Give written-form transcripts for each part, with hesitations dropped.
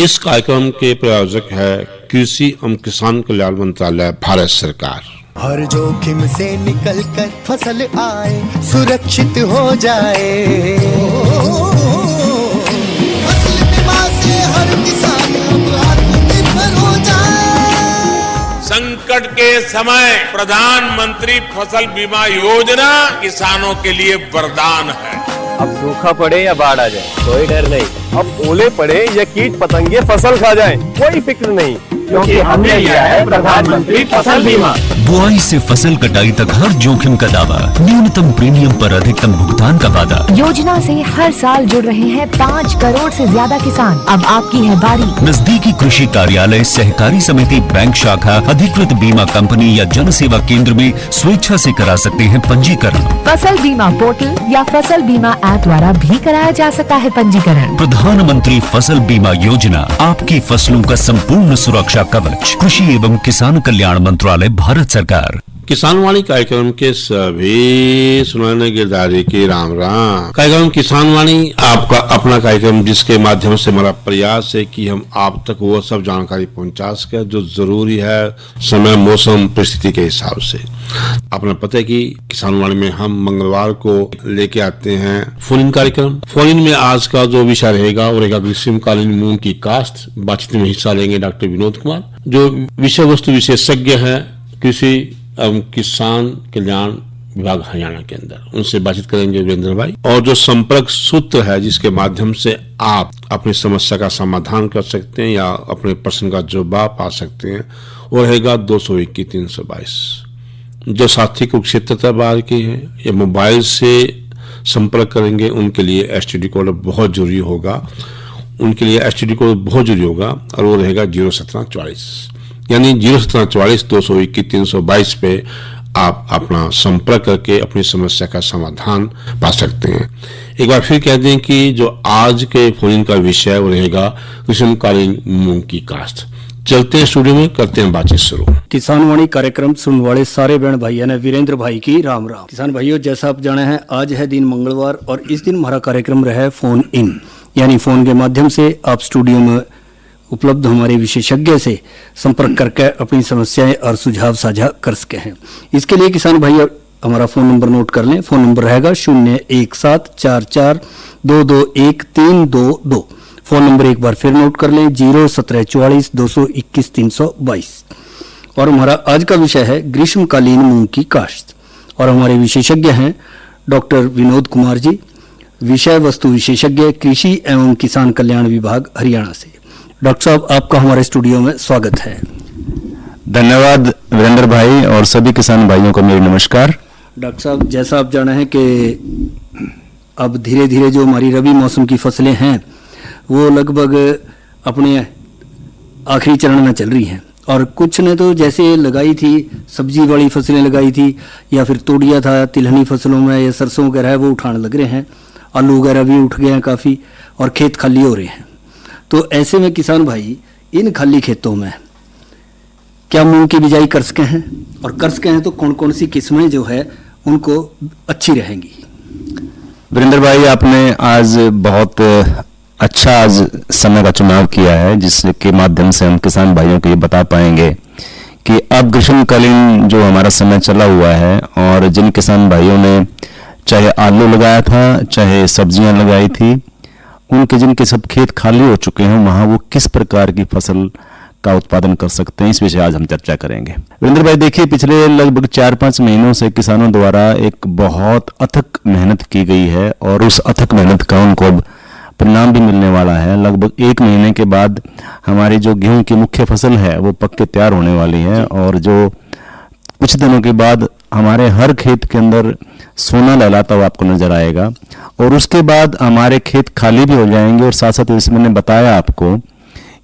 इस कार्यक्रम के प्रायोजक है कृषि एवं किसान कल्याण मंत्रालय, भारत सरकार। हर जोखिम से निकल कर फसल आए, सुरक्षित हो जाए, फसल बीमा से हर किसान अब आत्मनिर्भर हो जाए। संकट के समय प्रधानमंत्री फसल बीमा योजना किसानों के लिए वरदान है। अब सूखा पड़े या बाढ़ आ जाए कोई डर नहीं, अब ओले पड़े या कीट पतंगे फसल खा जाए कोई फिक्र नहीं, क्योंकि हमने लिया है प्रधानमंत्री फसल बीमा। बुआई से फसल कटाई तक हर जोखिम का दावा, न्यूनतम प्रीमियम पर अधिकतम भुगतान का वादा। योजना से हर साल जुड़ रहे हैं 5 करोड़ से ज्यादा किसान। अब आपकी है बारी। नजदीकी कृषि कार्यालय, सहकारी समिति, बैंक शाखा, अधिकृत बीमा कंपनी या जन सेवा केंद्र में स्वेच्छा से करा सकते हैं पंजीकरण। फसल बीमा पोर्टल या फसल बीमा ऐप द्वारा भी कराया जा सकता है पंजीकरण। प्रधानमंत्री फसल बीमा योजना, आपकी फसलों का संपूर्ण सुरक्षा कवच। कृषि एवं किसान कल्याण मंत्रालय, भारत सरकार। किसान वाणी कार्यक्रम के सभी सुनने गिरदारी की राम राम। कार्यक्रम किसान वाणी आपका अपना कार्यक्रम, जिसके माध्यम से हमारा प्रयास है कि हम आप तक वो सब जानकारी पहुंचा सके जो जरूरी है समय मौसम परिस्थिति के हिसाब से। अपना पता है कि किसान वाणी में हम मंगलवार को लेके आते हैं फोन इन कार्यक्रम। फोन इन में आज का जो विषय रहेगा वो रहेगा ग्रीष्मकालीन मूंग की काश्त। बातचीत में हिस्सा लेंगे डॉक्टर विनोद कुमार, जो विषय वस्तु विशेषज्ञ है कृषि एवं किसान कल्याण विभाग हरियाणा के अंदर। उनसे बातचीत करेंगे वीरेंद्र भाई। और जो संपर्क सूत्र है जिसके माध्यम से आप अपनी समस्या का समाधान कर सकते हैं या अपने प्रश्न का जवाब पा सकते हैं, वो रहेगा 221-322। जो साथी कुरुक्षेत्र बाहर के हैं या मोबाइल से संपर्क करेंगे उनके लिए STD कोड बहुत जरूरी होगा। उनके लिए STD कोड बहुत जरूरी होगा और वो रहेगा 01744, यानी 01744-221-322 पे आप अपना संपर्क करके अपनी समस्या का समाधान पा सकते हैं। एक बार फिर कह दें कि जो आज के फोन का विषय वो रहेगा ग्रीष्मकालीन मूंग की काश्त। चलते हैं स्टूडियो में, करते हैं बातचीत शुरू। किसान वाणी कार्यक्रम सुनने वाले सारे बहन भाइयों ने वीरेंद्र भाई की राम राम। किसान भाइयों, जैसा आप जाने हैं आज है दिन मंगलवार और इस दिन हमारा कार्यक्रम रहा है फोन इन, यानी फोन के माध्यम से आप स्टूडियो में उपलब्ध हमारे विशेषज्ञ से संपर्क करके अपनी समस्याएं और सुझाव साझा कर सके हैं। इसके लिए किसान भाई हमारा फोन नंबर नोट कर लें। फोन नंबर रहेगा 01744221322। फोन नंबर एक बार फिर नोट कर लें 01744221322। और हमारा आज का विषय है ग्रीष्मकालीन मूंग की काश्त और हमारे विशेषज्ञ हैं डॉक्टर विनोद कुमार जी, विषय वस्तु विशेषज्ञ, कृषि एवं किसान कल्याण विभाग हरियाणा से। डॉक्टर साहब, आपका हमारे स्टूडियो में स्वागत है। धन्यवाद वीरेंद्र भाई और सभी किसान भाइयों को मेरी नमस्कार। डॉक्टर साहब, जैसा आप जाना है कि अब धीरे धीरे जो हमारी रबी मौसम की फसलें हैं वो लगभग अपने आखिरी चरण में चल रही हैं और कुछ ने तो जैसे लगाई थी सब्जी वाली फसलें लगाई थी या फिर तोड़िया था तिलहनी फसलों में या सरसों वगैरह है वो उठाने लग रहे हैं, आलू वगैरह भी उठ गए हैं काफ़ी और खेत खाली हो रहे हैं। तो ऐसे में किसान भाई इन खाली खेतों में क्या मूंग की बिजाई कर सके हैं और कर सके हैं तो कौन कौन सी किस्में जो है उनको अच्छी रहेंगी? वीरेंद्र भाई, आपने आज बहुत अच्छा आज समय का चुनाव किया है जिसके माध्यम से हम किसान भाइयों को ये बता पाएंगे कि अब ग्रीष्मकालीन जो हमारा समय चला हुआ है और जिन किसान भाइयों ने चाहे आलू लगाया था चाहे सब्जियां लगाई थी, उनके जिनके सब खेत खाली हो चुके हैं वहां वो किस प्रकार की फसल का उत्पादन कर सकते हैं, इस विषय आज हम चर्चा करेंगे। वीरेंद्र भाई, देखिए पिछले लगभग 4-5 महीनों से किसानों द्वारा एक बहुत अथक मेहनत की गई है और उस अथक मेहनत का उनको अब परिणाम भी मिलने वाला है। लगभग 1 महीने के बाद हमारी जो गेहूं की मुख्य फसल है वो पक के तैयार होने वाली है और जो कुछ दिनों के बाद हमारे हर खेत के अंदर सोना लहलाता हुआ आपको नजर आएगा और उसके बाद हमारे खेत खाली भी हो जाएंगे। और साथ साथ जैसे मैंने बताया आपको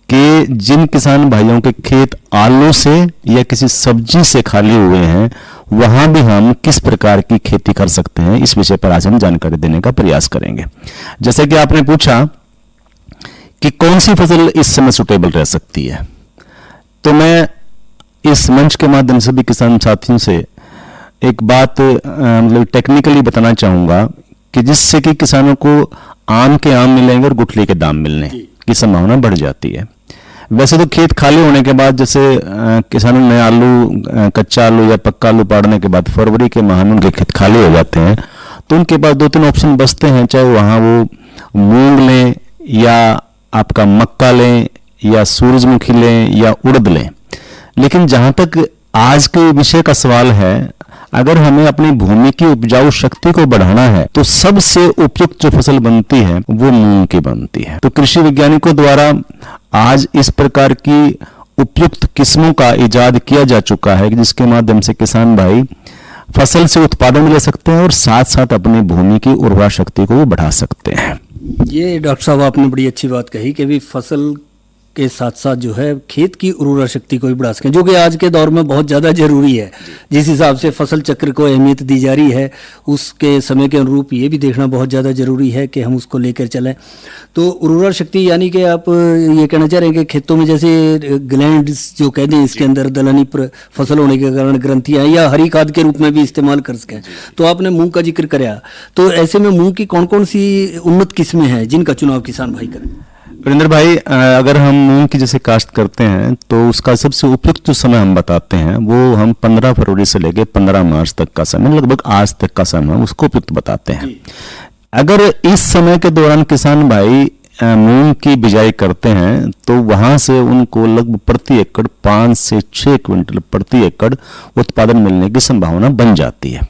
कि जिन किसान भाइयों के खेत आलू से या किसी सब्जी से खाली हुए हैं वहां भी हम किस प्रकार की खेती कर सकते हैं, इस विषय पर आज हम जानकारी देने का प्रयास करेंगे। जैसे कि आपने पूछा कि कौन सी फसल इस समय सुटेबल रह सकती है, तो मैं इस मंच के माध्यम से भी किसान साथियों से एक बात मतलब टेक्निकली बताना चाहूंगा कि जिससे कि किसानों को आम के आम मिलेंगे और गुठली के दाम मिलने। की संभावना बढ़ जाती है। वैसे तो खेत खाली होने के बाद जैसे किसानों ने आलू कच्चा आलू या पक्का आलू पाड़ने के बाद फरवरी के माह में उनके खेत खाली हो जाते हैं, तो उनके पास 2-3 ऑप्शन बचते हैं, चाहे वहाँ वो मूंग लें या आपका मक्का लें या सूरजमुखी लें या उड़द लें। लेकिन जहाँ तक आज के विषय का सवाल है, अगर हमें अपनी भूमि की उपजाऊ शक्ति को बढ़ाना है तो सबसे उपयुक्त जो फसल बनती है वो मूंग की बनती है। तो कृषि वैज्ञानिकों द्वारा आज इस प्रकार की उपयुक्त किस्मों का इजाद किया जा चुका है जिसके माध्यम से किसान भाई फसल से उत्पादन ले सकते हैं और साथ साथ अपनी भूमि की उर्वरा शक्ति को भी बढ़ा सकते हैं। ये डॉक्टर साहब आपने बड़ी अच्छी बात कही कि भी फसल के साथ साथ जो है खेत की उर्वरा शक्ति को भी बढ़ा सकें, जो कि आज के दौर में बहुत ज़्यादा जरूरी है। जिस हिसाब से फसल चक्र को अहमियत दी जा रही है उसके समय के अनुरूप ये भी देखना बहुत ज़्यादा जरूरी है कि हम उसको लेकर चलें। तो उर्वरा शक्ति यानी कि आप ये कहना चाह रहे हैं कि खेतों में जैसे ग्लैंड्स जो कहते हैं इसके अंदर दलहनी फसल होने के कारण ग्रंथियाँ या हरी खाद के रूप में भी इस्तेमाल कर सकें। तो आपने मूंग का जिक्र कराया, तो ऐसे में मूंग की कौन कौन सी उन्नत किस्में हैं जिनका चुनाव किसान भाई करें? वीरेंद्र भाई, अगर हम मूंग की जैसे काश्त करते हैं तो उसका सबसे उपयुक्त जो समय हम बताते हैं वो हम 15 फरवरी से लेकर 15 मार्च तक का समय, लगभग आज तक का समय उसको उपयुक्त बताते हैं। अगर इस समय के दौरान किसान भाई मूंग की बिजाई करते हैं तो वहां से उनको लगभग प्रति एकड़ 5 से 6 क्विंटल प्रति एकड़ उत्पादन मिलने की संभावना बन जाती है।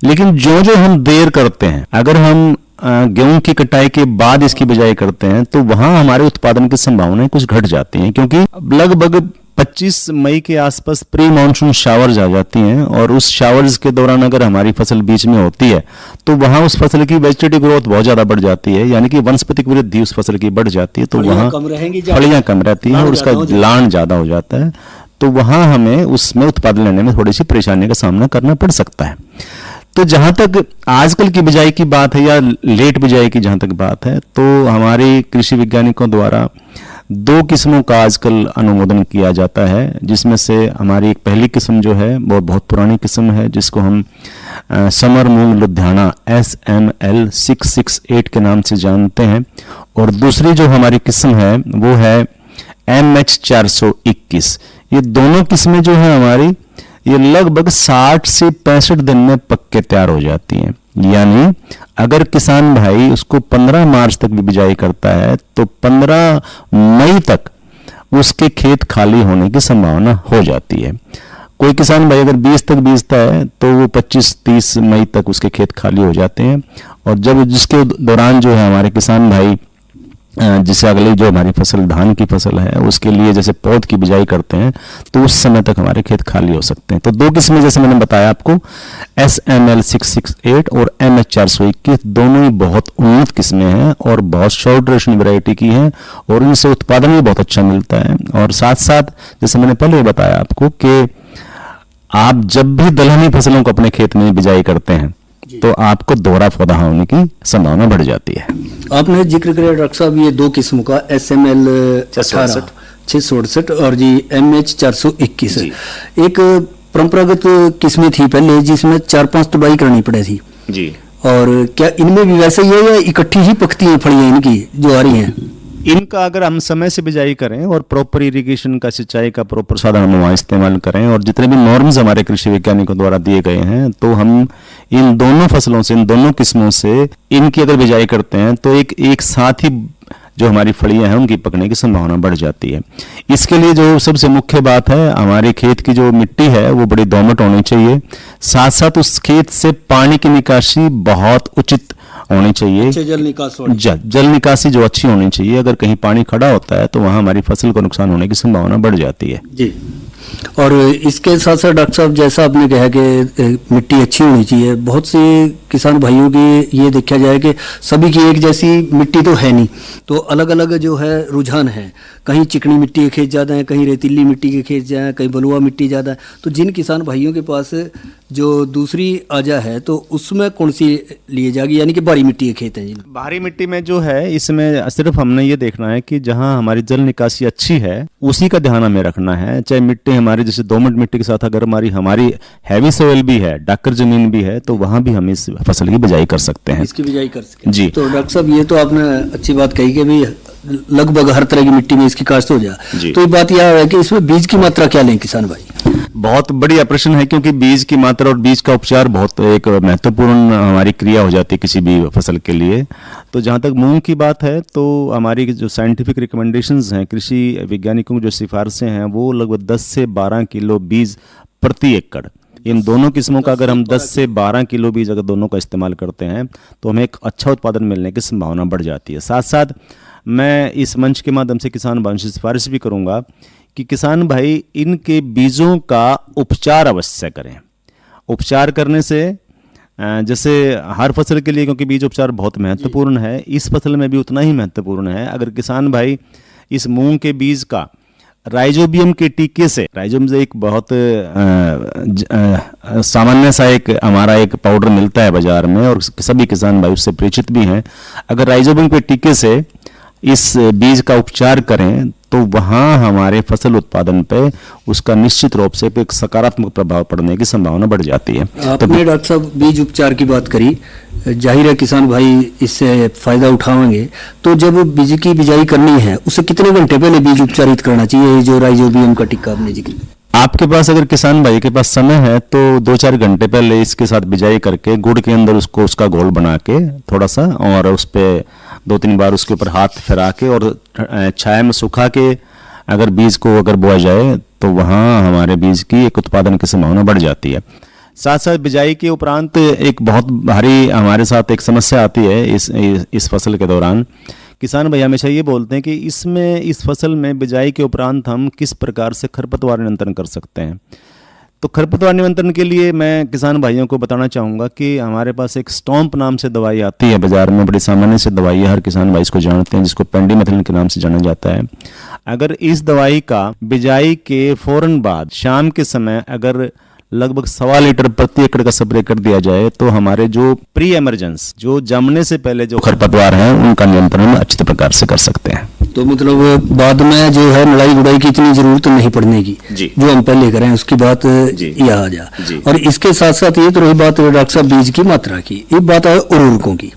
लेकिन जो जो हम देर करते हैं, अगर हम गेहूं की कटाई के बाद इसकी बिजाई करते हैं तो वहां हमारे उत्पादन की संभावनाएं कुछ घट जाती हैं, क्योंकि लगभग 25 मई के आसपास प्री मानसून शावर्स आ जाती हैं और उस शावर्स के दौरान अगर हमारी फसल बीच में होती है तो वहां उस फसल की वेजिटेटिव ग्रोथ बहुत ज्यादा बढ़ जाती है, यानी कि वनस्पतिक वृद्धि उस फसल की बढ़ जाती है, तो वहां फलियां कम रहती हैं और उसका लाण ज्यादा हो जाता है, तो वहां हमें उसमें उत्पादन लेने में थोड़ी सी परेशानी का सामना करना पड़ सकता है। तो जहां तक आजकल की बिजाई की बात है या लेट बिजाई की जहां तक बात है, तो हमारे कृषि वैज्ञानिकों द्वारा 2 किस्मों का आजकल अनुमोदन किया जाता है, जिसमें से हमारी एक पहली किस्म जो है वो बहुत पुरानी किस्म है जिसको हम समर मूंग लुधियाना SML 668 के नाम से जानते हैं, और दूसरी जो हमारी किस्म है वो है MH 421। ये दोनों किस्में जो है हमारी ये लगभग 60 से 65 दिन में पक के तैयार हो जाती हैं। यानी अगर किसान भाई उसको 15 मार्च तक भी बिजाई करता है तो 15 मई तक उसके खेत खाली होने की संभावना हो जाती है। कोई किसान भाई अगर 20 तक बीजता है तो वो 25-30 मई तक उसके खेत खाली हो जाते हैं, और जब जिसके दौरान जो है हमारे किसान भाई जिससे अगली जो हमारी फसल धान की फसल है उसके लिए जैसे पौध की बिजाई करते हैं तो उस समय तक हमारे खेत खाली हो सकते हैं। तो 2 किस्में जैसे मैंने बताया आपको, SML 668 और MH 421, दोनों ही बहुत उन्नत किस्में हैं और बहुत शॉर्ट ड्यूरेशन वैरायटी की हैं और इनसे उत्पादन भी बहुत अच्छा मिलता है। और साथ साथ जैसे मैंने पहले बताया आपको कि आप जब भी दलहनी फसलों को अपने खेत में बिजाई करते हैं तो आपको दोहरा पौधा होने की संभावना बढ़ जाती है। आपने जिक्र किया डॉक्टर साहब ये 2 किस्मों का SML 668 और जी MH 421। एक परंपरागत किस्में थी पहले जिसमें 4-5 तुड़ाई करनी पड़ी थी जी, और क्या इनमें भी वैसे ही है या इकट्ठी ही पकती हैं फलियां इनकी जो आ रही हैं? इनका अगर हम समय से बिजाई करें और प्रॉपर इरिगेशन का, सिंचाई का प्रॉपर साधन हम वहाँ इस्तेमाल करें और जितने भी नॉर्म्स हमारे कृषि वैज्ञानिकों द्वारा दिए गए हैं, तो हम इन दोनों फसलों से, इन दोनों किस्मों से इनकी अगर बिजाई करते हैं तो एक साथ ही जो हमारी फलियां हैं उनकी पकने की संभावना बढ़ जाती है। इसके लिए जो सबसे मुख्य बात है, हमारे खेत की जो मिट्टी है वो बड़ी दोमट होनी चाहिए, साथ साथ उस खेत से पानी की निकासी बहुत उचित होनी चाहिए, जल निकासी जो अच्छी होनी चाहिए। अगर कहीं पानी खड़ा होता है तो वहां हमारी फसल को नुकसान होने की संभावना बढ़ जाती है जी। और इसके साथ साथ डॉक्टर साहब जैसा आपने कहा कि मिट्टी अच्छी होनी चाहिए, बहुत से किसान भाइयों की ये देखा जाए कि सभी की एक जैसी मिट्टी तो है नहीं, तो अलग अलग जो है रुझान है, कहीं चिकनी मिट्टी के खेत ज़्यादा हैं, कहीं रेतीली मिट्टी के खेत ज़्यादा हैं, कहीं बलुआ मिट्टी ज़्यादा है। तो जिन किसान भाइयों के पास जो दूसरी आजा है तो उसमें कौन सी लिए जाएगी, यानी कि बारी मिट्टी के खेत हैं जी? बाहरी मिट्टी में जो है इसमें सिर्फ हमने ये देखना है कि जहां हमारी जल निकासी अच्छी है उसी का ध्यान हमें रखना है। चाहे मिट्टी हमारी जैसे दोमट मिट्टी के साथ अगर हमारी हैवी सोइल भी है, डाकर जमीन भी है, तो वहां भी हम इस फसल की बिजाई कर सकते हैं। इसकी बिजाई कर सकते हैं जी। तो डॉक्टर साहब ये तो आपने अच्छी बात कही कि भाई लगभग हर तरह की मिट्टी में इसकी काश्त हो जी। जाए। तो ये बात यह है कि इसमें बीज की मात्रा क्या लें किसान भाई? बहुत बढ़िया प्रश्न है, क्योंकि बीज की मात्रा और बीज का उपचार बहुत एक महत्वपूर्ण हमारी क्रिया हो जाती है किसी भी फसल के लिए। तो जहाँ तक मूंग की बात है तो हमारी जो साइंटिफिक रिकमेंडेशंस हैं, कृषि वैज्ञानिकों की जो सिफारिशें हैं, वो लगभग 10 से 12 किलो बीज प्रति एकड़, इन दोनों किस्मों का अगर हम 10 से 12 किलो बीज अगर दोनों का इस्तेमाल करते हैं तो हमें एक अच्छा उत्पादन मिलने की संभावना बढ़ जाती है। साथ साथ मैं इस मंच के माध्यम से किसान भाइयों से सिफारिश भी करूंगा कि किसान भाई इनके बीजों का उपचार अवश्य करें। उपचार करने से जैसे हर फसल के लिए, क्योंकि बीज उपचार बहुत महत्वपूर्ण है, इस फसल में भी उतना ही महत्वपूर्ण है। अगर किसान भाई इस मूंग के बीज का राइजोबियम के टीके से, राइजोबियम से एक बहुत सामान्य सा एक हमारा एक पाउडर मिलता है बाजार में और सभी किसान भाई उससे परिचित भी हैं, अगर राइजोबियम के टीके से इस बीज का उपचार करें तो वहाँ हमारे फसल उत्पादन पे उसका निश्चित रूप से एक सकारात्मक प्रभाव पड़ने की संभावना बढ़ जाती है। आपने डॉक्टर साहब बीज उपचार की बात करी, जाहिर है किसान भाई इससे फायदा उठाएंगे। तो जब बीज की बिजाई करनी है उससे कितने घंटे पहले बीज उपचारित करना चाहिए, जो राइजोबियम का टिक्का आपने जिक्र? आपके पास अगर किसान भाई के पास समय है तो 2-4 घंटे पहले इसके साथ बिजाई करके गुड़ के अंदर उसका घोल बना के थोड़ा सा, और उस पे 2-3 बार उसके ऊपर हाथ फिरा के और छाया में सुखा के अगर बीज को अगर बोया जाए तो वहाँ हमारे बीज की एक उत्पादन की संभावना बढ़ जाती है। साथ साथ बिजाई के उपरांत एक बहुत भारी हमारे साथ एक समस्या आती है इस फसल के दौरान। किसान भाई हमेशा ये बोलते हैं कि इस फसल में बिजाई के उपरांत हम किस प्रकार से खरपतवार नियंत्रण कर सकते हैं। तो खरपतवार नियंत्रण के लिए मैं किसान भाइयों को बताना चाहूँगा कि हमारे पास एक स्टॉम्प नाम से दवाई आती है बाजार में, बड़ी सामान्य से दवाई है, हर किसान भाई इसको जानते हैं, जिसको पेंडिमेथिलिन के नाम से जाना जाता है। अगर इस दवाई का बिजाई के फौरन बाद शाम के समय अगर लगभग 1.25 लीटर प्रति एकड़ का स्प्रे कर दिया जाए तो हमारे जो प्री एमरजेंस, जो जमने से पहले जो खरपतवार हैं, उनका नियंत्रण हम अच्छे प्रकार से कर सकते हैं। तो मतलब बाद में जो है लड़ाई गुड़ाई की इतनी जरूरत नहीं पड़ने की, जो हम पहले करें उसकी बात यह आ जा। और इसके साथ साथ ये तो रही बात डॉक्टर साहब बीज की मात्रा की, एक बात है उर्वरकों की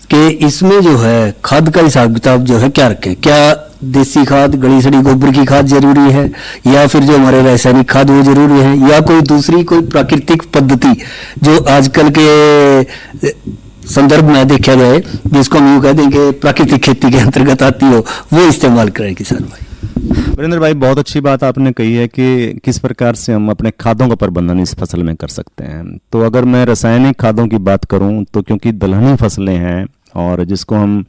कि इसमें जो है खाद का हिसाब किताब जो है क्या रखें? क्या देसी खाद, गली सड़ी गोबर की खाद जरूरी है, या फिर जो हमारे रासायनिक खाद वो जरूरी है, या कोई दूसरी कोई प्राकृतिक पद्धति जो आजकल के संदर्भ में देखा जाए, जिसको हम यूँ कह देंगे प्राकृतिक खेती के अंतर्गत आती हो, वो इस्तेमाल करें किसान भाई? वीरेंद्र भाई बहुत अच्छी बात आपने कही है कि किस प्रकार से हम अपने खादों का प्रबंधन इस फसल में कर सकते हैं। तो अगर मैं रासायनिक खादों की बात करूं तो क्योंकि दलहनी फसलें हैं और जिसको हम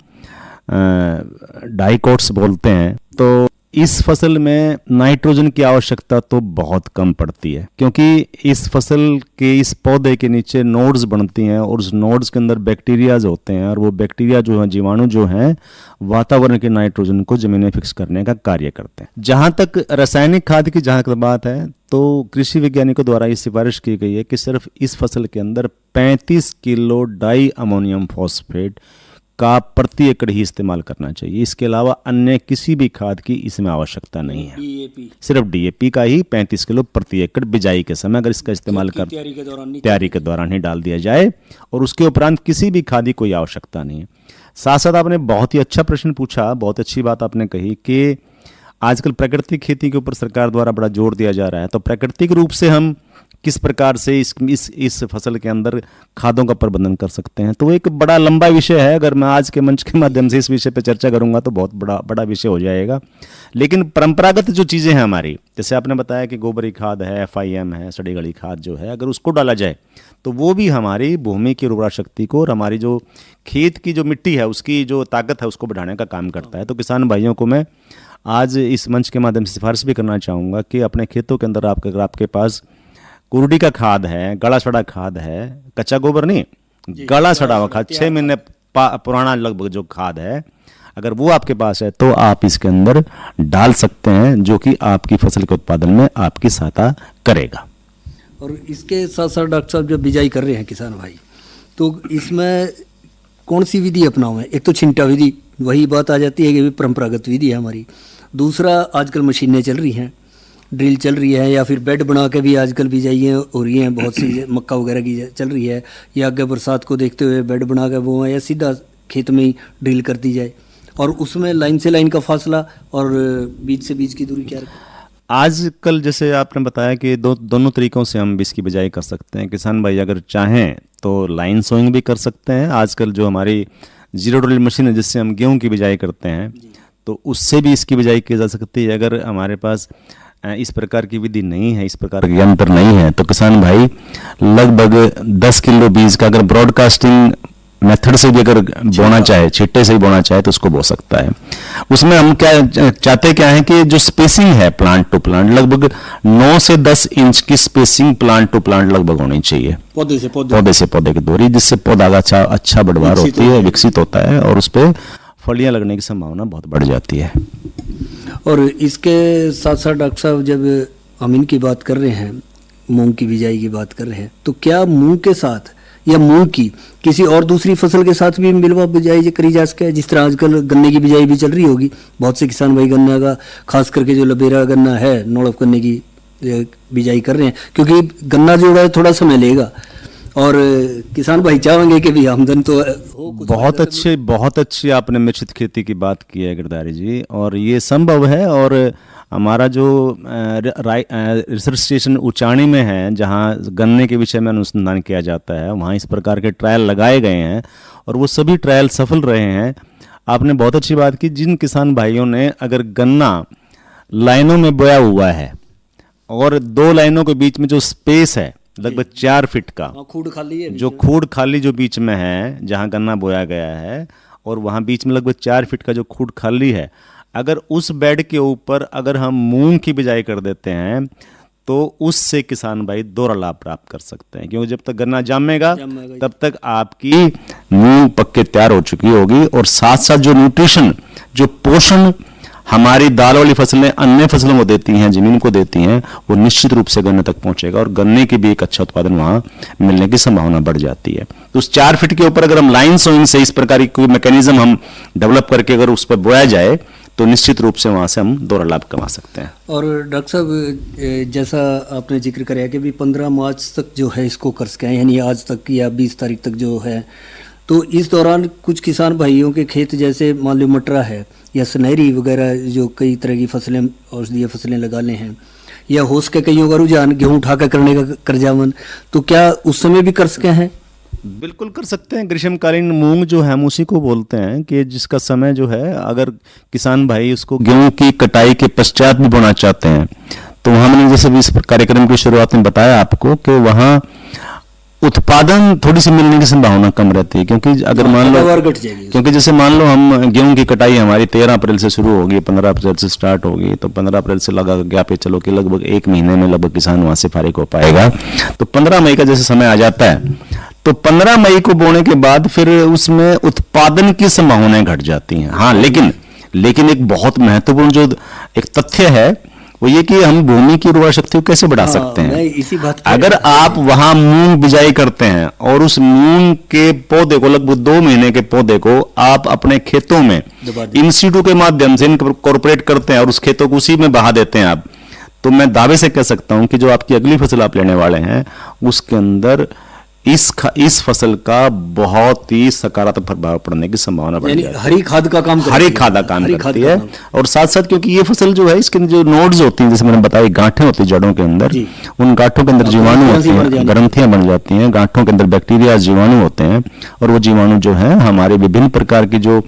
डाइकोट्स बोलते हैं, तो इस फसल में नाइट्रोजन की आवश्यकता तो बहुत कम पड़ती है, क्योंकि इस फसल के इस पौधे के नीचे नोड्स बनती हैं और उस नोड्स के अंदर बैक्टीरियाज होते हैं, और वो बैक्टीरिया जो है, जीवाणु जो हैं, वातावरण के नाइट्रोजन को जमीन में फिक्स करने का कार्य करते हैं। जहां तक रासायनिक खाद की जहां तक बात है तो कृषि वैज्ञानिकों द्वारा ये सिफारिश की गई है कि सिर्फ इस फसल के अंदर 35 किलो डाई अमोनियम फॉस्फेट का प्रति एकड़ ही इस्तेमाल करना चाहिए। इसके अलावा अन्य किसी भी खाद की इसमें आवश्यकता नहीं है। सिर्फ डीएपी का ही 35 किलो प्रति एकड़ बिजाई के समय अगर इसका इस्तेमाल कर तैयारी के दौरान ही डाल दिया जाए, और उसके उपरांत किसी भी खाद की कोई आवश्यकता नहीं है। साथ साथ आपने बहुत ही अच्छा प्रश्न पूछा, बहुत अच्छी बात आपने कही कि आजकल प्राकृतिक खेती के ऊपर सरकार द्वारा बड़ा जोर दिया जा रहा है। तो प्राकृतिक रूप से हम किस प्रकार से इस फसल के अंदर खादों का प्रबंधन कर सकते हैं, तो एक बड़ा लंबा विषय है। अगर मैं आज के मंच के माध्यम से इस विषय पर चर्चा करूंगा तो बहुत बड़ा विषय हो जाएगा। लेकिन परंपरागत जो चीज़ें हैं हमारी, जैसे आपने बताया कि गोबरी खाद है, FIM है, सड़ी गली खाद जो है, अगर उसको डाला जाए तो वो भी हमारी भूमि की उर्वरा शक्ति को और हमारी जो खेत की जो मिट्टी है उसकी जो ताकत है उसको बढ़ाने का काम करता है। तो किसान भाइयों को मैं आज इस मंच के माध्यम से सिफारिश भी करना चाहूँगा कि अपने खेतों के अंदर अगर आपके पास कुरुडी का खाद है, गला सड़ा खाद है, कच्चा गोबर नहीं, गला सड़ा हुआ खाद, 6 महीने पुराना लगभग जो खाद है, अगर वो आपके पास है तो आप इसके अंदर डाल सकते हैं, जो कि आपकी फसल के उत्पादन में आपकी सहायता करेगा। और इसके साथ साथ डॉक्टर साहब जब बिजाई कर रहे हैं किसान भाई, तो इसमें कौन सी विधि अपनावें? एक तो छिंटा विधि, वही बात आ जाती है कि परंपरागत विधि है हमारी। दूसरा, आजकल मशीनें चल रही हैं, ड्रिल चल रही है, या फिर बेड बना के भी आजकल बिजाइयाँ हो रही हैं, बहुत सी मक्का वगैरह की चल रही है, या आगे बरसात को देखते हुए बेड बना के बोएं, या सीधा खेत में ही ड्रिल कर दी जाए, और उसमें लाइन से लाइन का फासला और बीज से बीज की दूरी क्या रखें? आजकल जैसे आपने बताया कि दोनों तरीक़ों से हम बीज की बिजाई कर सकते हैं। किसान भाई अगर चाहें तो लाइन सोइंग भी कर सकते हैं। आजकल जो हमारी जीरो ड्रिल मशीन है जिससे हम गेहूं की बिजाई करते हैं, तो उससे भी इसकी बिजाई की जा सकती है। अगर हमारे पास इस प्रकार की विधि नहीं है, इस प्रकार के यंत्र नहीं है, तो किसान भाई लगभग 10 किलो बीज का अगर ब्रॉडकास्टिंग मेथड से भी अगर बोना चाहे, छिट्टे से ही बोना चाहे, तो उसको बो सकता है। उसमें हम क्या चाहते क्या है कि जो स्पेसिंग है प्लांट टू प्लांट, लगभग 9 से 10 इंच की स्पेसिंग प्लांट टू प्लांट लगभग होनी चाहिए, पौधे से पौधे की दूरी, जिससे पौधा अच्छा बढ़वार होती है, विकसित होता है, और उस पर फलियां लगने की संभावना बहुत बढ़ जाती है। और इसके साथ साथ डॉक्टर साहब, जब हम इनकी बात कर रहे हैं, मूंग की बिजाई की बात कर रहे हैं, तो क्या मूंग के साथ या मूंग की किसी और दूसरी फसल के साथ भी मिलवा बिजाई करी जा सके? जिस तरह आजकल गन्ने की बिजाई भी चल रही होगी, बहुत से किसान भाई गन्ना का, खास करके जो लबेरा गन्ना है, नौड़फ गन्ने की बिजाई कर रहे हैं, क्योंकि गन्ना जो है थोड़ा समय लेगा, और किसान भाई चाहेंगे कि भी आमदन तो हो। बहुत अच्छी आपने मिश्रित खेती की बात की है गिरधारी जी, और ये संभव है। और हमारा जो रिसर्च स्टेशन उचाणी में है, जहाँ गन्ने के विषय में अनुसंधान किया जाता है, वहाँ इस प्रकार के ट्रायल लगाए गए हैं, और वो सभी ट्रायल सफल रहे हैं। आपने बहुत अच्छी बात की, जिन किसान भाइयों ने अगर गन्ना लाइनों में बोया हुआ है, और 2 लाइनों के बीच में जो स्पेस है लगभग 4 फीट का, खूड़ खाली है, जो खूड़ खाली जो बीच में है जहाँ गन्ना बोया गया है, और वहाँ बीच में लगभग 4 फीट का जो खूड़ खाली है, अगर उस बेड के ऊपर अगर हम मूंग की बिजाई कर देते हैं, तो उससे किसान भाई दोहरा लाभ प्राप्त कर सकते हैं। क्योंकि जब तक गन्ना जामेगा तब तक आपकी मूंग पक के तैयार हो चुकी होगी, और साथ साथ जो न्यूट्रिशन, जो पोषण हमारी दाल वाली फसलें अन्य फसलों को देती हैं, जमीन को देती हैं, वो निश्चित रूप से गन्ने तक पहुंचेगा, और गन्ने की भी एक अच्छा उत्पादन वहां मिलने की संभावना बढ़ जाती है। तो उस 4 फीट के ऊपर अगर हम लाइन सोइंग से इस प्रकार की कोई मैकेनिज्म हम डेवलप करके अगर उस पर बोया जाए, तो निश्चित रूप से वहां से हम दोहरा लाभ कमा सकते हैं। और डॉक्टर साहब, जैसा आपने जिक्र कराया कि भी 15 मार्च तक जो है इसको कर सकें, यानी आज तक या 20 तारीख तक जो है, तो इस दौरान कुछ किसान भाइयों के खेत, जैसे मान लो मटरा है या सुनहरी वगैरह, जो कई तरह की फसलें, औषधीय फसलें लगा ले हैं, या हो सके कईयों का रुझान गेहूं उठा कर करने का करजावन, तो क्या उस समय भी कर सके हैं? बिल्कुल कर सकते हैं। ग्रीष्मकालीन मूंग जो है हम उसी को बोलते हैं कि जिसका समय जो है, अगर किसान भाई उसको गेहूं की कटाई के पश्चात भी बोना चाहते हैं, तो हमने जैसे भी इस कार्यक्रम की शुरुआत में बताया आपको कि वहाँ उत्पादन थोड़ी सी मिलने की संभावना कम रहती है। क्योंकि अगर मान लो, क्योंकि जैसे मान लो हम गेहूं की कटाई हमारी 13 अप्रैल से शुरू होगी, 15 अप्रैल से स्टार्ट होगी, तो 15 अप्रैल से लगा गया पे चलो कि लगभग 1 महीने में लगभग किसान वहां से फारिग हो पाएगा। तो 15 मई का जैसे समय आ जाता है, तो 15 मई को बोने के बाद फिर उसमें उत्पादन की संभावनाएं घट जाती हैं। हाँ, लेकिन एक बहुत महत्वपूर्ण जो एक तथ्य है वो ये कि हम भूमि की उर्वरा शक्ति को कैसे बढ़ा सकते हैं। इसी बात अगर आप वहां मूंग बिजाई करते हैं और उस मूंग के पौधे को, लगभग 2 महीने के पौधे को आप अपने खेतों में इंस्टीट्यूट के माध्यम से इनकॉर्पोरेट करते हैं और उस खेतों को उसी में बहा देते हैं आप, तो मैं दावे से कह सकता हूं कि जो आपकी अगली फसल आप लेने वाले हैं उसके अंदर इस फसल का बहुत ही सकारात्मक प्रभाव पड़ने की संभावना बढ़ जाती है। हरी खाद का काम करती है। और साथ साथ क्योंकि ये फसल जो है, इसके जो नोड्स होती हैं, जैसे मैंने बताया, गांठें होती है जड़ों के अंदर, उन गांठों के अंदर जीवाणु होते हैं, ग्रंथियां बन जाती हैं, गांठों के अंदर बैक्टीरिया जीवाणु होते हैं, और वो जीवाणु जो है हमारे विभिन्न प्रकार की जो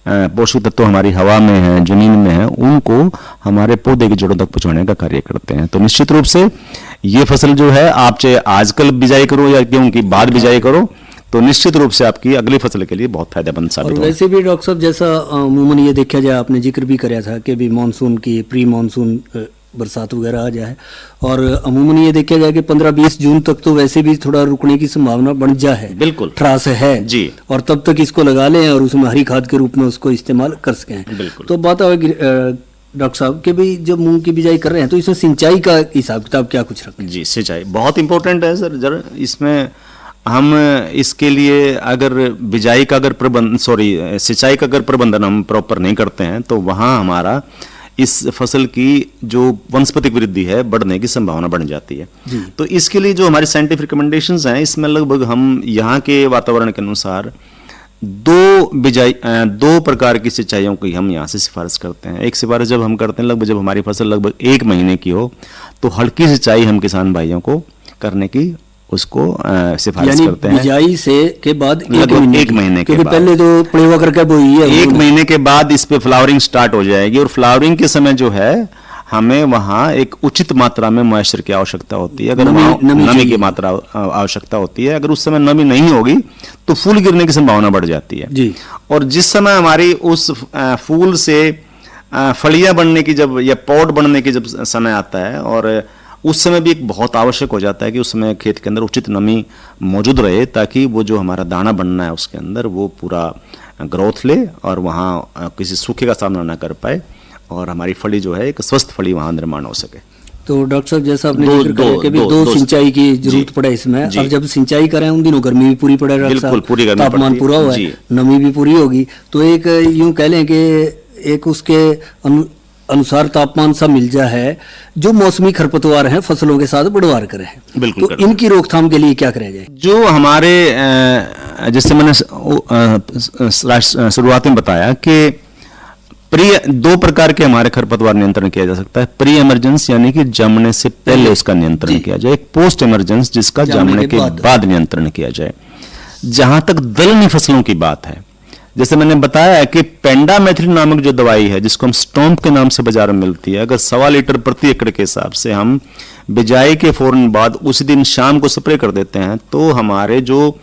पोषक तत्व हमारी हवा में है, जमीन में है, उनको हमारे पौधे की जड़ों तक पहुंचाने का कार्य करते हैं। तो निश्चित रूप से ये फसल जो है, आप चाहे आजकल बिजाई करो या गेहूं की बाद बिजाई करो, तो निश्चित रूप से आपकी अगली फसल के लिए बहुत फायदेमंद साबित होगा। वैसे भी डॉक्टर साहब, जैसा अमूमन ये देखा जाए, आपने जिक्र भी कराया था कि भी मानसून की प्री मानसून बरसात वगैरह आ जाए, और अमूमन ये देखा जाए कि 15-20 जून तक तो वैसे भी थोड़ा रुकने की संभावना बन जा है, बिल्कुल त्रास है जी, और तब तक इसको लगा लें और उसमें हरी खाद के रूप में उसको इस्तेमाल कर सकें। बिल्कुल। तो बात डॉक्टर साहब कि भाई जब मूंग की बिजाई कर रहे हैं तो इसमें सिंचाई का हिसाब किताब क्या कुछ रखें? जी, सिंचाई बहुत इंपॉर्टेंट है सर। जरा इसमें हम इसके लिए अगर बिजाई का अगर सिंचाई का अगर प्रबंधन हम प्रॉपर नहीं करते हैं तो वहाँ हमारा इस फसल की जो वनस्पतिक वृद्धि है बढ़ने की संभावना बढ़ जाती है। तो इसके लिए जो हमारी साइंटिफिक रिकमेंडेशंस हैं इसमें लगभग हम यहाँ के वातावरण के अनुसार दो प्रकार की सिंचाइयों की हम यहाँ से सिफारिश करते हैं। एक सिफारिश जब हम करते हैं लगभग जब हमारी फसल लगभग 1 महीने की हो तो हल्की सिंचाई हम किसान भाइयों को करने की उसको सिफारिश करते हैं। बिजाई से के बाद लगभग 1 महीने के बाद, पहले तो प्लेवा करके बोई है 1 महीने के बाद इस पे फ्लावरिंग स्टार्ट हो जाएगी और फ्लावरिंग के समय जो है हमें वहाँ एक उचित मात्रा में मॉइस्चर की आवश्यकता होती है। अगर नमी की मात्रा आवश्यकता होती है, अगर उस समय नमी नहीं होगी तो फूल गिरने की संभावना बढ़ जाती है जी। और जिस समय हमारी उस फूल से फलियां बनने की जब या पॉड बनने की जब समय आता है और उस समय भी एक बहुत आवश्यक हो जाता है कि उस समय खेत के अंदर उचित नमी मौजूद रहे ताकि वो जो हमारा दाना बनना है उसके अंदर वो पूरा ग्रोथ ले और वहाँ किसी सूखे का सामना ना कर पाए और हमारी फली जो है एक स्वस्थ फली वहाँ निर्माण हो सके। तो डॉक्टर साहब जैसा आपने जिक्र किया कि भी दो सिंचाई की जरूरत पड़े इसमें, और जब सिंचाई करें उन दिनों गर्मी भी पूरी पड़े, बिल्कुल पूरी गर्मी, तापमान पूरा हुआ है, नमी भी पूरी होगी, तो एक यूं कह लें कि एक उसके अनुसार तापमान सा मिल जा है जो मौसमी खरपतवार हैं फसलों के साथ बढ़वार करे हैं। बिल्कुल। तो इनकी रोकथाम के लिए क्या करें जाए? जो हमारे जैसे मैंने शुरुआत में बताया कि दो प्रकार के हमारे खरपतवार नियंत्रण किया जा सकता है। प्री इमरजेंस यानी कि जमने से पहले उसका नियंत्रण किया जाए, एक पोस्ट इमरजेंस जिसका जमने के बाद नियंत्रण किया जाए। जहां तक दलहनी फसलों की बात है, जैसे मैंने बताया कि पेंडामेथिलिन नामक जो दवाई है जिसको हम स्टॉम्प के नाम से बाजार में मिलती है, अगर 1.25 लीटर प्रति एकड़ के हिसाब से हम बिजाई के फौरन बाद उसी दिन शाम को स्प्रे कर देते हैं तो हमारे जो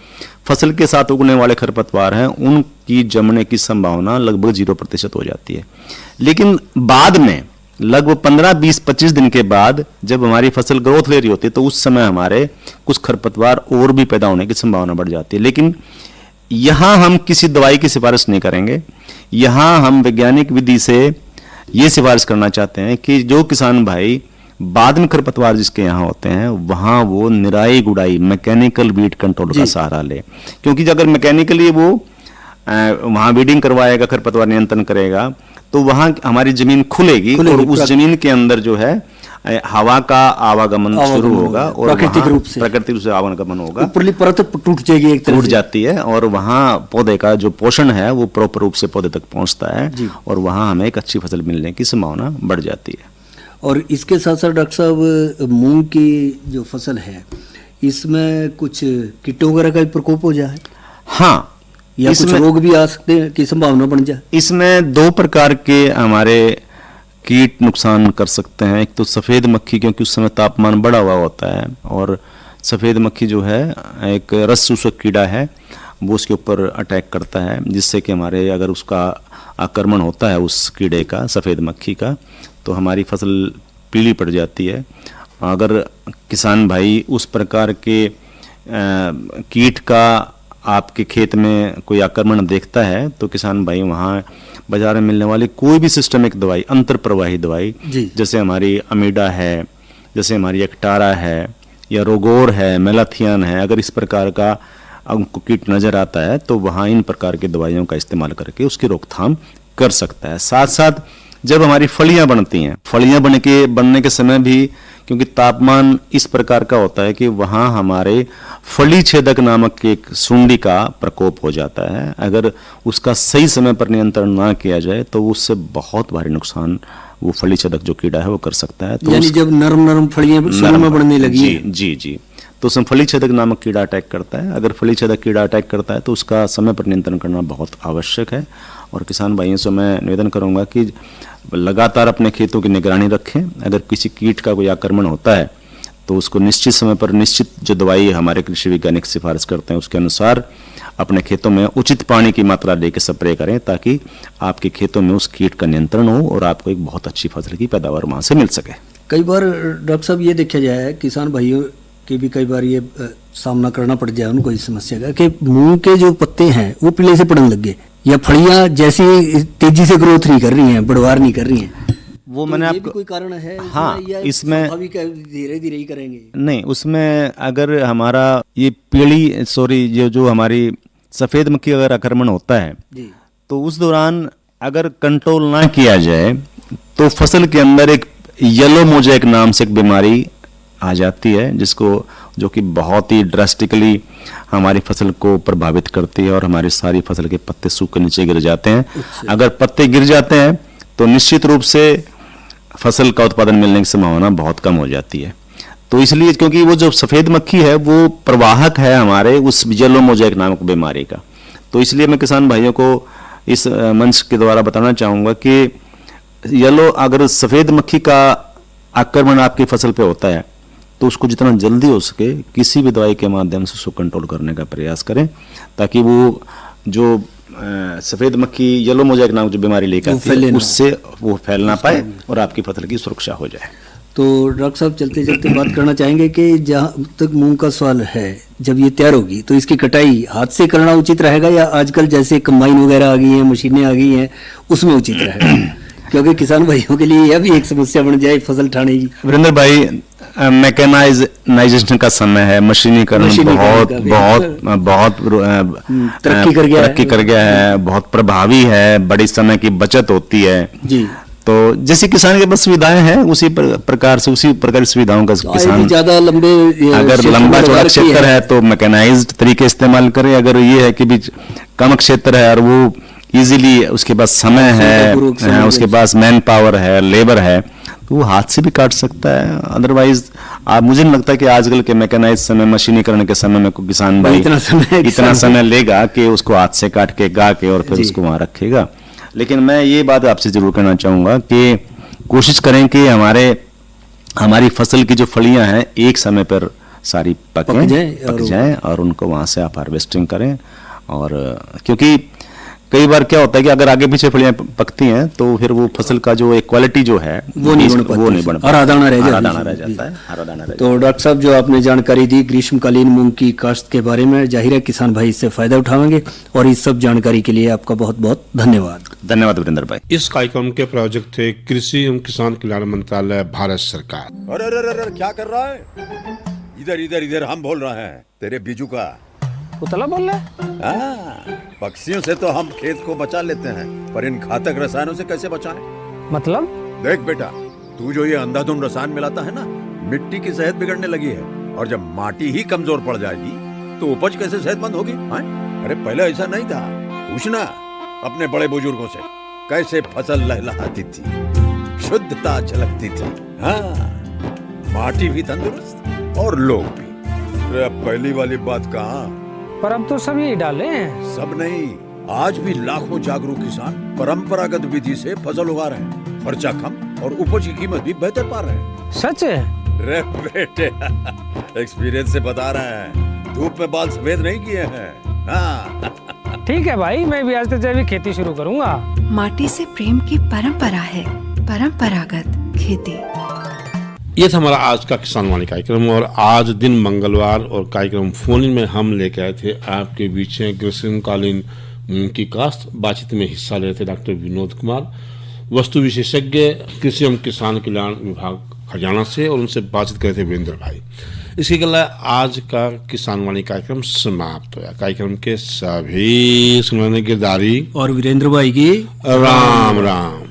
फसल के साथ उगने वाले खरपतवार हैं उनकी जमने की संभावना लगभग 0% हो जाती है। लेकिन बाद में लगभग 15, 20, 25 दिन के बाद जब हमारी फसल ग्रोथ ले रही होती है तो उस समय हमारे कुछ खरपतवार और भी पैदा होने की संभावना बढ़ जाती है। लेकिन यहां हम किसी दवाई की सिफारिश नहीं करेंगे। यहां हम वैज्ञानिक विधि से ये सिफारिश करना चाहते हैं कि जो किसान भाई बाद में खरपतवार जिसके यहाँ होते हैं वहां वो निराई गुड़ाई मैकेनिकल वीड कंट्रोल का सहारा ले, क्योंकि अगर मैकेनिकली वो वहां वीडिंग करवाएगा, खरपतवार नियंत्रण करेगा तो वहां हमारी जमीन खुलेगी और उस जमीन के अंदर जो है हवा का आवागमन शुरू होगा और प्राकृतिक रूप से आवागमन होगा, ऊपरली परत टूट जाएगी, एक टूट जाती है और वहां पौधे का जो पोषण है वो प्रॉपर रूप से पौधे तक पहुंचता है और वहां हमें एक अच्छी फसल मिलने की संभावना बढ़ जाती है। और इसके साथ साथ डॉक्टर साहब मूंग की जो फसल है इसमें कुछ कीटों वगैरह का प्रकोप हो जाए? हाँ, या कुछ रोग भी आ सकते हैं की संभावना बन जाए? इसमें 2 प्रकार के हमारे कीट नुकसान कर सकते हैं। एक तो सफेद मक्खी, क्योंकि उस समय तापमान बढ़ा हुआ होता है और सफेद मक्खी जो है एक रस चूसक कीड़ा है, वो उसके ऊपर अटैक करता है जिससे कि हमारे अगर उसका आक्रमण होता है उस कीड़े का, सफेद मक्खी का, तो हमारी फसल पीली पड़ जाती है। अगर किसान भाई उस प्रकार के कीट का आपके खेत में कोई आक्रमण देखता है तो किसान भाई वहाँ बाजार में मिलने वाली कोई भी सिस्टमिक दवाई, अंतर प्रवाही दवाई, जैसे हमारी अमीडा है, जैसे हमारी एक्टारा है या रोगोर है, मेलाथियन है, अगर इस प्रकार का उनको कीट नजर आता है तो वहाँ इन प्रकार की दवाइयों का इस्तेमाल करके उसकी रोकथाम कर सकता है। साथ साथ जब हमारी फलियां बनती हैं, फलियां बनने के समय भी क्योंकि तापमान इस प्रकार का होता है कि वहाँ हमारे फली छेदक नामक एक सुंडी का प्रकोप हो जाता है। अगर उसका सही समय पर नियंत्रण ना किया जाए तो उससे बहुत भारी नुकसान वो फली छेदक जो कीड़ा है वो कर सकता है। तो यानी जब नरम फलियां शुरू में बढ़ने लगी जी तो उसमें फली छेदक नामक कीड़ा अटैक करता है। अगर फली छेदक कीड़ा अटैक करता है तो उसका समय पर नियंत्रण करना बहुत आवश्यक है और किसान भाइयों से मैं निवेदन करूंगा कि लगातार अपने खेतों की निगरानी रखें। अगर किसी कीट का कोई आक्रमण होता है तो उसको निश्चित समय पर निश्चित जो दवाई हमारे कृषि वैज्ञानिक सिफारिश करते हैं उसके अनुसार अपने खेतों में उचित पानी की मात्रा लेकर स्प्रे करें ताकि आपके खेतों में उस कीट का नियंत्रण हो और आपको एक बहुत अच्छी फसल की पैदावार वहां से मिल सके। कई बार डॉक्टर साहब ये देखा जाए किसान भाइयों के भी कई बार ये सामना करना पड़ जाए उनको इस समस्या का कि मूंग के जो पत्ते हैं वो पीले से पड़ने लग गए या फलियां जैसी तेजी से ग्रोथ नहीं कर रही हैं, बढ़वार नहीं कर रही हैं। वो तो मैंने ये भी आपको कोई कारण है इसमें, हाँ, या इसमें स्वाभाविक है, धीरे धीरे ही करेंगे? नहीं, उसमें अगर हमारा ये ये जो हमारी सफ़ेद मक्खी अगर आक्रमण होता है जी तो उस दौरान अगर कंट्रोल ना किया जाए तो फसल के अंदर एक येलो मोज़ेक नाम से एक बीमारी आ जाती है, जो कि बहुत ही ड्रास्टिकली हमारी फसल को प्रभावित करती है और हमारी सारी फसल के पत्ते सूख के नीचे गिर जाते हैं। अगर पत्ते गिर जाते हैं तो निश्चित रूप से फसल का उत्पादन मिलने की संभावना बहुत कम हो जाती है। तो इसलिए क्योंकि वो जो सफ़ेद मक्खी है वो प्रवाहक है हमारे उस येलो मोज़ेक नामक बीमारी का, तो इसलिए मैं किसान भाइयों को इस मंच के द्वारा बताना चाहूँगा कि अगर सफ़ेद मक्खी का आक्रमण आपकी फसल पे होता है तो उसको जितना जल्दी हो सके किसी भी दवाई के माध्यम से उसको कंट्रोल करने का प्रयास करें, ताकि वो जो सफ़ेद मक्खी येलो मोज़ेक नामक जो बीमारी लेकर आती है उससे वो फैल ना पाए और आपकी फसल की सुरक्षा हो जाए। तो डॉक्टर साहब चलते चलते बात करना चाहेंगे कि जहाँ तक मूंग का सवाल है, जब ये तैयार होगी तो इसकी कटाई हाथ से करना उचित रहेगा या आजकल जैसे कंबाइन वगैरह आ गई हैं, मशीनें आ गई हैं, उसमें उचित रहेगा? क्योंकि किसान भाइयों के लिए यह भी एक समस्या बन जाए फसल ठाने की। वीरेंद्र भाई, मैकेनाइजेशन का समय है, मशीनीकरण बहुत तरक्की कर गया है, बहुत प्रभावी है, बड़ी समय की बचत होती है जी। तो जैसे किसान के पास सुविधाएं हैं उसी प्रकार की सुविधाओं का किसान ज्यादा अगर लंबा चौड़ा क्षेत्र है तो मैकेनाइज्ड तरीके इस्तेमाल करे। अगर ये है कि भी कम क्षेत्र है और वो इजीली उसके पास समय है, उसके पास मैन पावर है, लेबर है, तो वो हाथ से भी काट सकता है। अदरवाइज मुझे नहीं लगता कि आजकल के मैकेनाइज समय, मशीनीकरण के समय में कोई किसान भाई इतना समय लेगा कि उसको हाथ से काट के गा के और फिर उसको वहां रखेगा। लेकिन मैं ये बात आपसे जरूर कहना चाहूँगा कि कोशिश करें कि हमारी फसल की जो फलियां हैं एक समय पर सारी पक जाएं और उनको वहाँ से आप हार्वेस्टिंग करें। और क्योंकि कई बार क्या होता है कि अगर आगे पीछे फलियां पकती हैं तो फिर वो फसल का जो एक क्वालिटी जो है वो नहीं बन पाता, हरा दाना रह जाता है। तो डॉक्टर साहब जो आपने जानकारी दी ग्रीष्मकालीन मूंग की काश्त के बारे में, जाहिर है किसान भाई इससे फायदा उठाएंगे और इस सब जानकारी के लिए आपका बहुत बहुत धन्यवाद। धन्यवाद वीरेंद्र भाई। इस कार्यक्रम के प्रायोजक थे कृषि एवं किसान कल्याण मंत्रालय, भारत सरकार। अरे क्या कर रहा है? इधर इधर इधर हम बोल रहे हैं तेरे बीजू का पुतला बोल रहा है? पक्षियों से तो हम खेत को बचा लेते हैं, पर इन घातक रसायनों से कैसे बचाएं? मतलब? देख बेटा, तू जो ये अंधाधुंध रसायन मिलाता है ना, मिट्टी की सेहत बिगड़ने लगी है और जब माटी ही कमजोर पड़ जाएगी तो उपज कैसे सेहतमंद होगी? अरे पहले ऐसा नहीं था, पूछना अपने बड़े बुजुर्गों से, कैसे फसल लहलहाती थी, शुद्धता झलकती थी। हाँ, माटी भी तंदुरुस्त और लोग भी। अब पहली वाली बात कहाँ? पर अब तो सभी डाले हैं। सब नहीं, आज भी लाखों जागरूक किसान परंपरागत विधि से फसल उगा रहे हैं, खर्चा कम और उपज की कीमत भी बेहतर पा रहे हैं। सच है? रे बेटे, एक्सपीरियंस से बता रहे हैं, धूप में बाल सफेद नहीं किए हैं। हाँ। ठीक है भाई, मैं भी आज से जैविक खेती शुरू करूंगा। माटी से प्रेम की परंपरा है, परंपरागत खेती। ये था हमारा आज का किसान वाणी कार्यक्रम और आज दिन मंगलवार और कार्यक्रम फोन इन में हम लेके आए थे आपके बीच ग्रीष्मकालीन मूंग की काश्त। बातचीत में हिस्सा ले रहे थे डॉक्टर विनोद कुमार, वस्तु विशेषज्ञ, कृषि एवं किसान कल्याण विभाग हरियाणा से, और उनसे बातचीत कर रहे थे वीरेंद्र भाई। इसके अलावा आज का किसान वाणी कार्यक्रम समाप्त हुआ। कार्यक्रम के सभी सुनाने गिरधारी और वीरेंद्र भाई की राम राम।